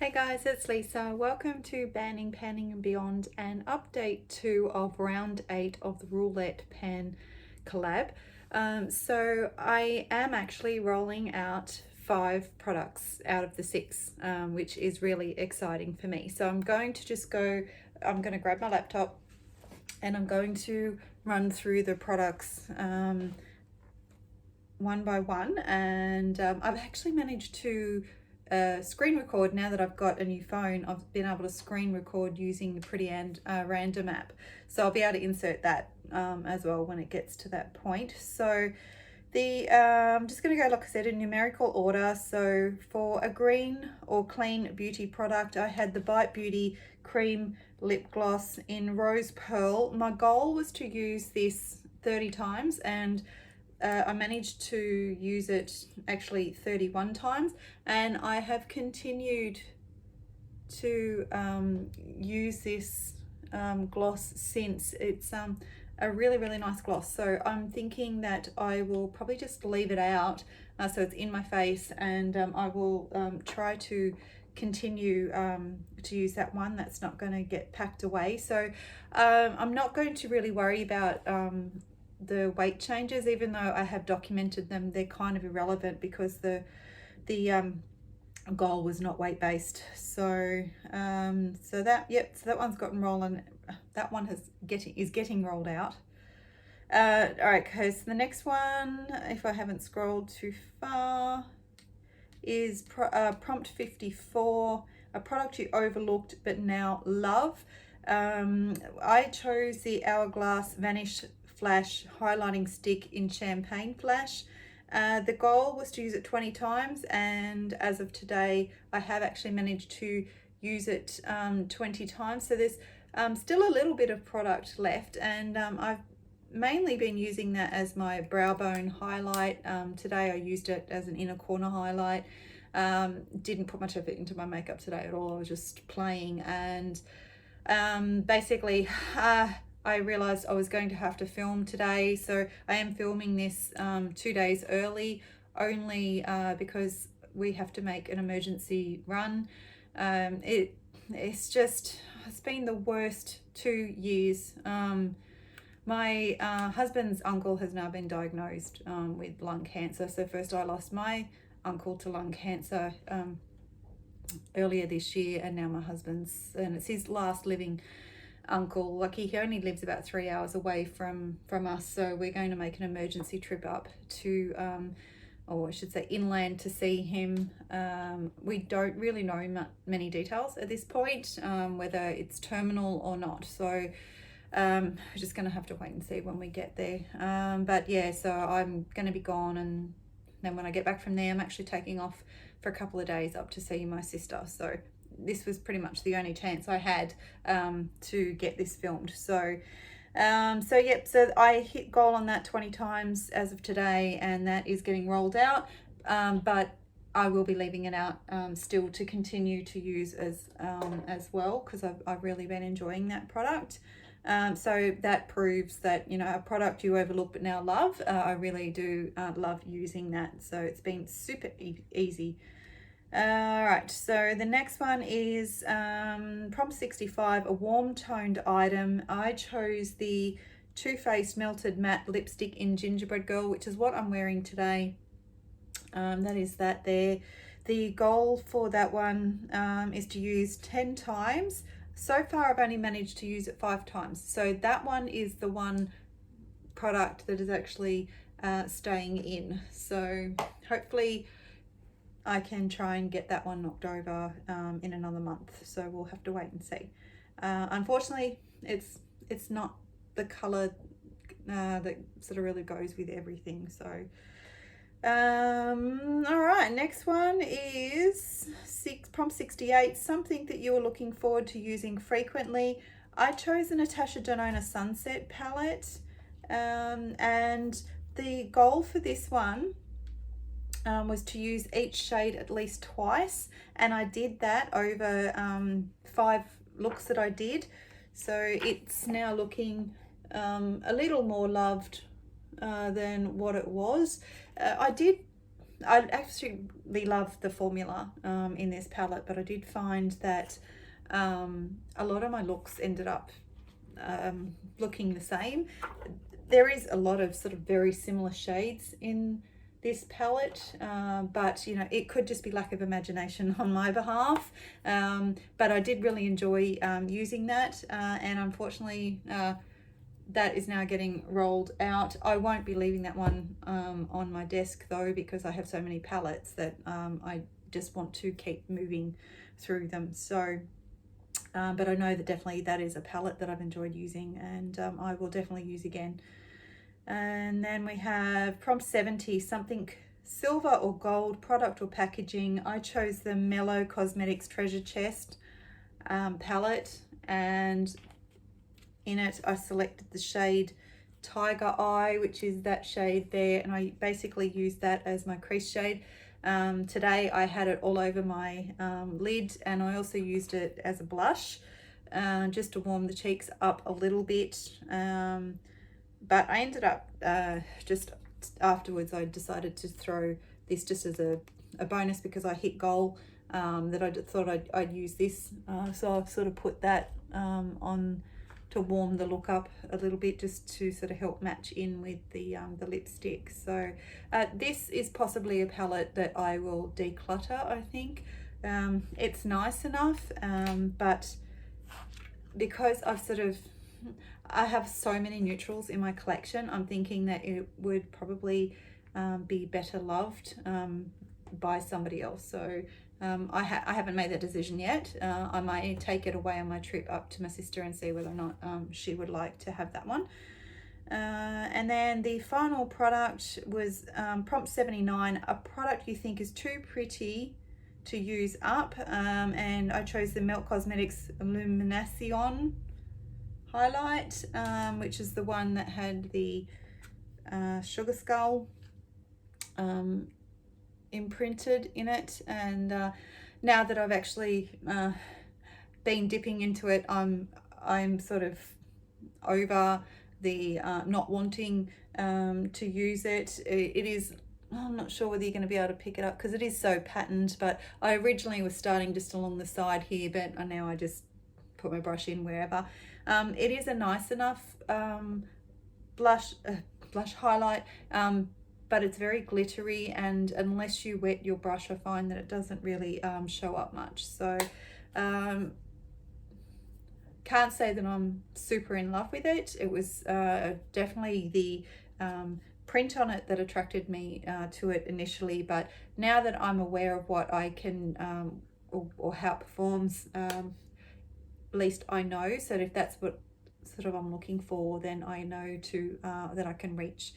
Hey guys, it's Lisa. Welcome to Banning, Panning and Beyond, and update 2 of round 8 of the roulette pan collab. So I am actually rolling out 5 products out of the 6, which is really exciting for me. So I'm going to grab my laptop and I'm going to run through the products one by one, and I've actually managed to screen record. Now that I've got a new phone, I've been able to screen record using the Pretty and Random app, so I'll be able to insert that as well when it gets to that point. So I'm just going to go, like I said, in numerical order. So for a green or clean beauty product, I had the Bite Beauty Cream Lip Gloss in Rose Pearl. My goal was to use this 30 times, and I managed to use it actually 31 times, and I have continued to use this gloss since. It's a really nice gloss, so I'm thinking that I will probably just leave it out so it's in my face, and I will try to continue to use that one. That's not going to get packed away, so I'm not going to really worry about the weight changes. Even though I have documented them, they're kind of irrelevant because the goal was not weight based. So that one's gotten rolling. That one is getting rolled out. All right, okay, so the next one, if I haven't scrolled too far, is Prompt 54, a product you overlooked but now love. I chose the Hourglass Vanish Flash highlighting stick in Champagne Flash. The goal was to use it 20 times, and as of today I have actually managed to use it 20 times. So there's still a little bit of product left, and I've mainly been using that as my brow bone highlight. Today I used it as an inner corner highlight. Didn't put much effort into my makeup today at all. I was just playing, and basically I realized I was going to have to film today, so I am filming this 2 days early, only because we have to make an emergency run. It's been the worst 2 years. My husband's uncle has now been diagnosed with lung cancer. So first I lost my uncle to lung cancer earlier this year, and now my husband's, and it's his last living uncle. Like, he only lives about 3 hours away from us, so we're going to make an emergency trip up to or I should say inland, to see him. We don't really know many details at this point, whether it's terminal or not, so we're just going to have to wait and see when we get there. But yeah, so I'm going to be gone, and then when I get back from there, I'm actually taking off for a couple of days up to see my sister. So this was pretty much the only chance I had to get this filmed. So so I hit goal on that 20 times as of today, and that is getting rolled out. But I will be leaving it out still to continue to use as well, because I've really been enjoying that product. So that proves that, you know, a product you overlook but now love. I really do love using that, so it's been super easy. All right, so the next one is Prompt 65, a warm toned item. I chose the Too Faced Melted Matte Lipstick in Gingerbread Girl, which is what I'm wearing today. That is that there. The goal for that one is to use 10 times. So far I've only managed to use it 5 times. So that one is the one product that is actually staying in. So hopefully I can try and get that one knocked over in another month. So we'll have to wait and see. Unfortunately, it's not the color that sort of really goes with everything. So all right, next one is Prompt 68, something that you are looking forward to using frequently. I chose the Natasha Denona Sunset palette, and the goal for this one was to use each shade at least twice, and I did that over 5 looks that I did. So it's now looking a little more loved than what it was. I did I absolutely love the formula in this palette, but I did find that a lot of my looks ended up looking the same. There is a lot of sort of very similar shades in this palette, but you know, it could just be lack of imagination on my behalf, but I did really enjoy using that, and unfortunately that is now getting rolled out. I won't be leaving that one on my desk though, because I have so many palettes that I just want to keep moving through them. So but I know that definitely that is a palette that I've enjoyed using, and I will definitely use again. And then we have prompt 70, something silver or gold, product or packaging. I chose the Mellow Cosmetics Treasure Chest palette, and in it I selected the shade Tiger Eye, which is that shade there, and I basically used that as my crease shade. Today I had it all over my lid, and I also used it as a blush just to warm the cheeks up a little bit. But I ended up just afterwards I decided to throw this just as a bonus, because I hit goal that I thought I'd use this. So I've sort of put that on to warm the look up a little bit, just to sort of help match in with the lipstick. So this is possibly a palette that I will declutter, I think. It's nice enough, but because I have so many neutrals in my collection, I'm thinking that it would probably be better loved by somebody else. So I haven't made that decision yet. I might take it away on my trip up to my sister and see whether or not she would like to have that one. And then the final product was prompt 79, a product you think is too pretty to use up, and I chose the Melt Cosmetics Illumination highlight, which is the one that had the sugar skull imprinted in it. And now that I've actually been dipping into it, I'm sort of over the not wanting to use it. It is, I'm not sure whether you're going to be able to pick it up because it is so patterned, but I originally was starting just along the side here, but now I just put my brush in wherever. It is a nice enough blush highlight, but it's very glittery, and unless you wet your brush, I find that it doesn't really show up much. So can't say that I'm super in love with it. It was definitely the print on it that attracted me to it initially, but now that I'm aware of what I can or how it performs, at least I know. So if that's what sort of I'm looking for, then I know to that I can reach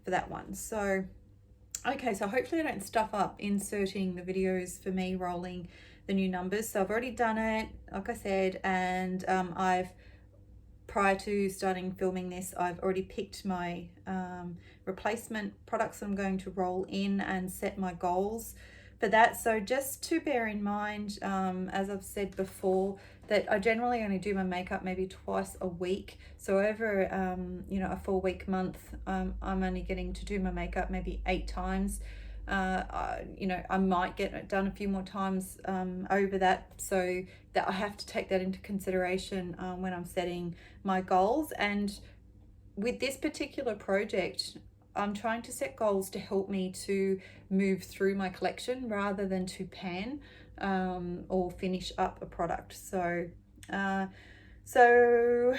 for that one. So okay, so hopefully I don't stuff up inserting the videos for me rolling the new numbers. So I've already done it, like I said, and I've, prior to starting filming this, I've already picked my replacement products I'm going to roll in and set my goals for that. So just to bear in mind, as I've said before, that I generally only do my makeup maybe twice a week. So over you know, a 4-week month, I'm only getting to do my makeup maybe 8 times. You know, I might get it done a few more times over that, so that I have to take that into consideration when I'm setting my goals. And with this particular project, I'm trying to set goals to help me to move through my collection rather than to pan or finish up a product. So so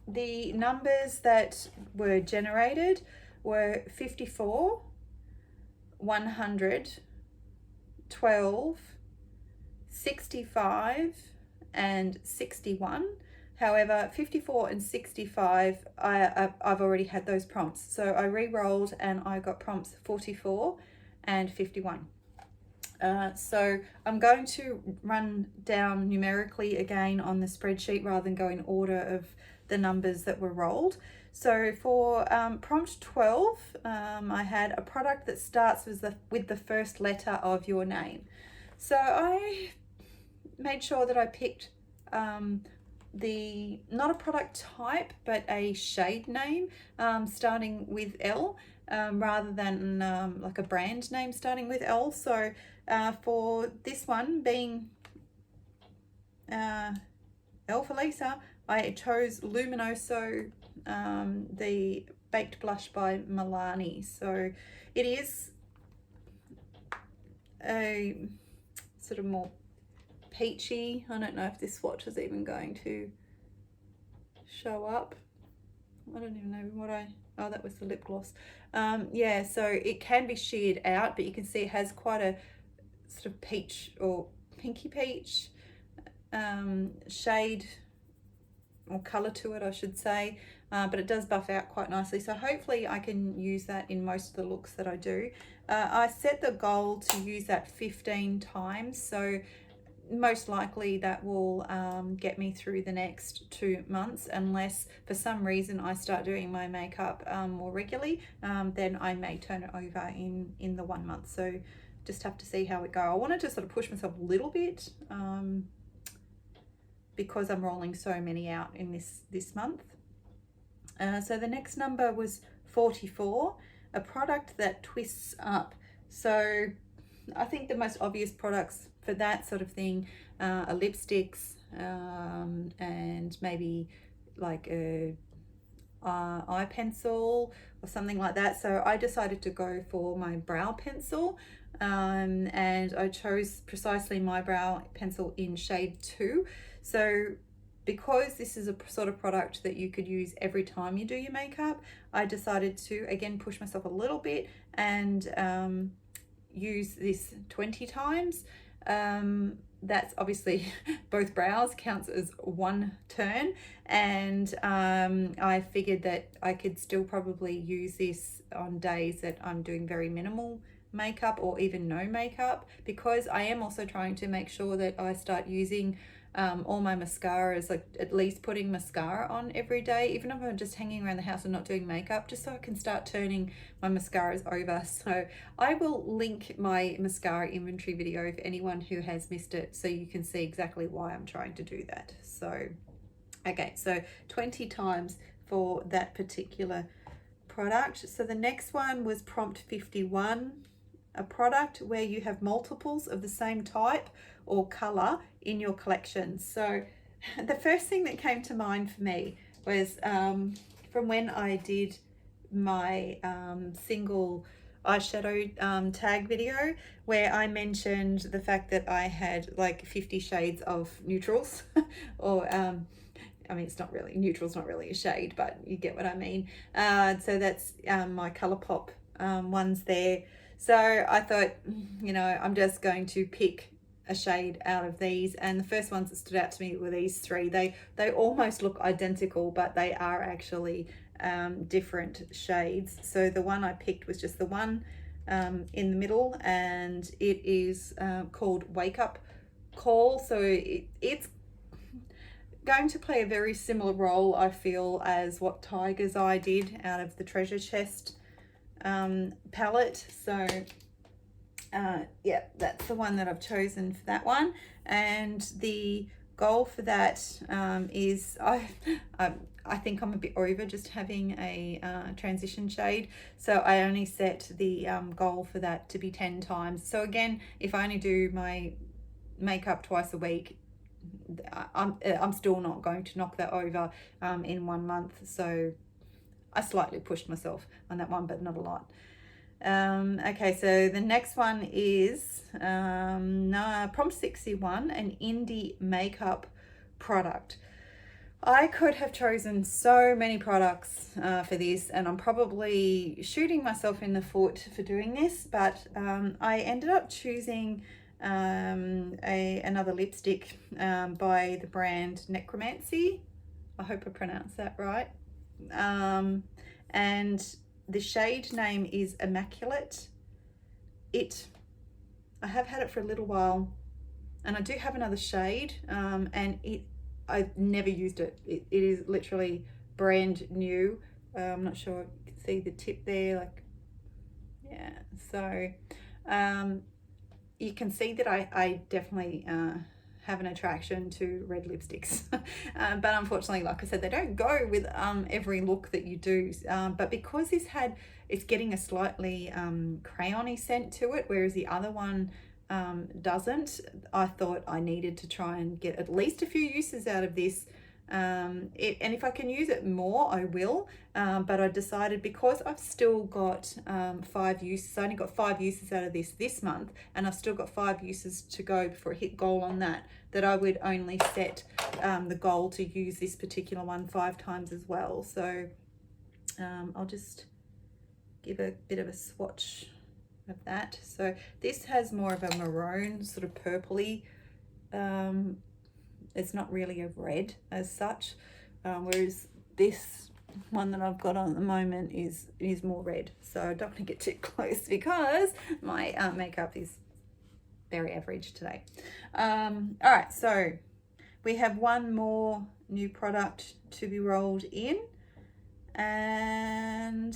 the numbers that were generated were 54, 100, 12, 65 and 61. However, 54 and 65, I've already had those prompts. So I re-rolled and I got prompts 44 and 51. So I'm going to run down numerically again on the spreadsheet rather than go in order of the numbers that were rolled. So for prompt 12, I had a product that starts with the first letter of your name. So I made sure that I picked not a product type, but a shade name starting with L. rather than like a brand name starting with L. So for this one being L for Lisa, I chose Luminoso, the Baked Blush by Milani. So it is a sort of more peachy. I don't know if this swatch is even going to show up. I don't even know what oh, that was the lip gloss. Yeah, so it can be sheared out, but you can see it has quite a sort of peach or pinky peach shade or color to it, I should say, but it does buff out quite nicely. So hopefully I can use that in most of the looks that I do. I set the goal to use that 15 times, so most likely that will get me through the next 2 months, unless for some reason I start doing my makeup more regularly, then I may turn it over in the 1 month. So just have to see how it go. I wanted to sort of push myself a little bit because I'm rolling so many out in this month. So the next number was 44, a product that twists up. So I think the most obvious products for that sort of thing are lipsticks and maybe like a eye pencil or something like that. So I decided to go for my brow pencil, and I chose precisely my brow pencil in shade 2. So because this is a sort of product that you could use every time you do your makeup, I decided to again push myself a little bit and use this 20 times. That's obviously both brows counts as one turn, and I figured that I could still probably use this on days that I'm doing very minimal makeup or even no makeup, because I am also trying to make sure that I start using all my mascaras, like at least putting mascara on every day, even if I'm just hanging around the house and not doing makeup, just so I can start turning my mascaras over. So I will link my mascara inventory video if anyone who has missed it, so you can see exactly why I'm trying to do that. So okay, so 20 times for that particular product. So the next one was prompt 51, a product where you have multiples of the same type or color in your collection. So the first thing that came to mind for me was from when I did my single eyeshadow tag video, where I mentioned the fact that I had like 50 shades of neutrals or I mean, it's not really, neutral's not really a shade, but you get what I mean. So that's my ColourPop ones there. So I thought, you know, I'm just going to pick a shade out of these, and the first ones that stood out to me were these three. They almost look identical, but they are actually different shades. So the one I picked was just the one in the middle, and it is called Wake Up Call. So it's going to play a very similar role, I feel, as what Tiger's Eye did out of the Treasure Chest palette. So yeah, that's the one that I've chosen for that one, and the goal for that is I think I'm a bit over just having a transition shade, so I only set the goal for that to be 10 times. So again, if I only do my makeup twice a week, I'm still not going to knock that over in 1 month. So I slightly pushed myself on that one, but not a lot. Okay, so the next one is prompt 61, an indie makeup product. I could have chosen so many products for this, and I'm probably shooting myself in the foot for doing this, but I ended up choosing another lipstick by the brand Necromancy. I hope I pronounced that right. And the shade name is Immaculate. I have had it for a little while, and I do have another shade, and I've never used it. It is literally brand new. I'm not sure you can see the tip there, like, yeah. So you can see that I definitely have an attraction to red lipsticks, but unfortunately, like I said, they don't go with every look that you do. But because this had it's getting a slightly crayony scent to it, whereas the other one doesn't. I thought I needed to try and get at least a few uses out of this. And if I can use it more, I will. But I decided, because I've still got 5 uses, I only got 5 uses out of this month, and I've still got 5 uses to go before I hit goal on that I would only set the goal to use this particular one 5 times as well. So I'll just give a bit of a swatch of that. So this has more of a maroon, sort of purpley, it's not really a red as such, whereas this one that I've got on at the moment is more red. So I don't want to get too close because my makeup is very average today. All right, so we have one more new product to be rolled in, and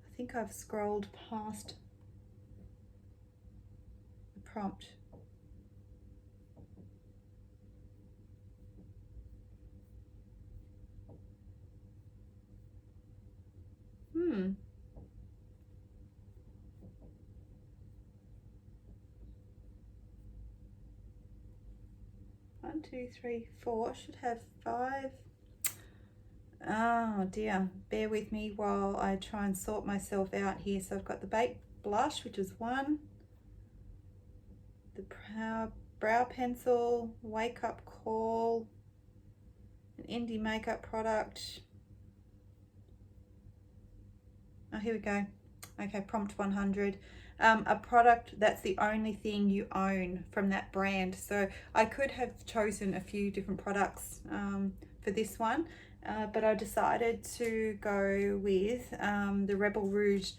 I think I've scrolled past the prompt. One, two, three, 4. I should have 5. Oh dear, bear with me while I try and sort myself out here. So I've got the Baked Blush, which is 1, the brow pencil, Wake Up Call, an indie makeup product. Oh, here we go. Okay, prompt 100. A product that's the only thing you own from that brand. So I could have chosen a few different products for this one, but I decided to go with the Rebel Rouge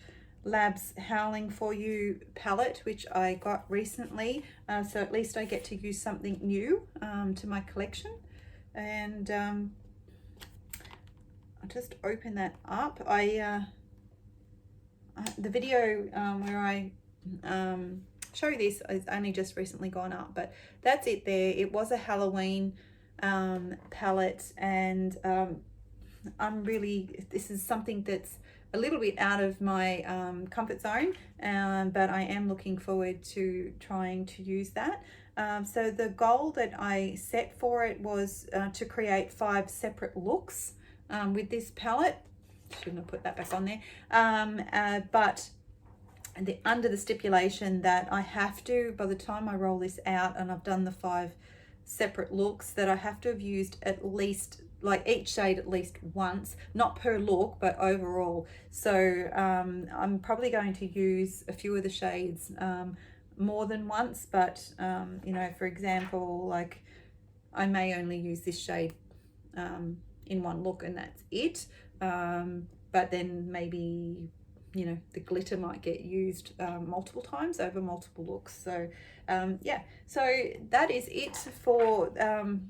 Labs Howling For You palette, which I got recently. So at least I get to use something new to my collection. And I'll just open that up. The video where I show this is only just recently gone up, but that's it there. It was a Halloween palette, and this is something that's a little bit out of my comfort zone, but I am looking forward to trying to use that. So the goal that I set for it was to create 5 separate looks with this palette. Shouldn't have put that back on there, but under the stipulation that I have to, by the time I roll this out and I've done the 5 separate looks, that I have to have used at least, like, each shade at least once, not per look but overall. So I'm probably going to use a few of the shades more than once, but you know, for example, like, I may only use this shade in one look and that's it. But then maybe, you know, the glitter might get used multiple times over multiple looks. So yeah, so that is it for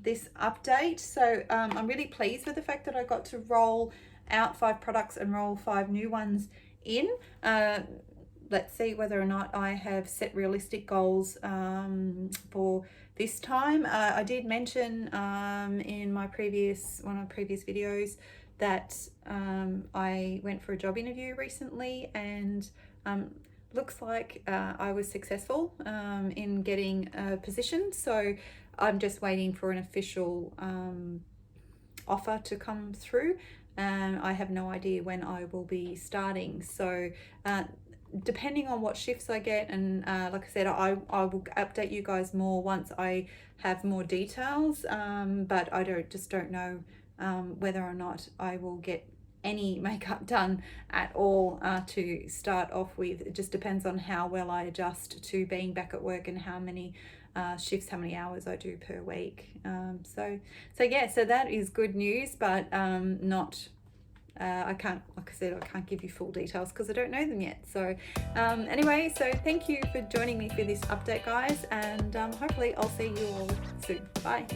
this update. So I'm really pleased with the fact that I got to roll out 5 products and roll 5 new ones in. Let's see whether or not I have set realistic goals for this time. I did mention in one of my previous videos that I went for a job interview recently, and looks like I was successful in getting a position. So I'm just waiting for an official offer to come through, and I have no idea when I will be starting. So depending on what shifts I get, and like I said, I will update you guys more once I have more details, but I don't know whether or not I will get any makeup done at all to start off with. It just depends on how well I adjust to being back at work and how many shifts, how many hours I do per week. So yeah, so that is good news, but not I can't, like I said, I can't give you full details because I don't know them yet. So anyway, so thank you for joining me for this update, guys, and hopefully I'll see you all soon. Bye.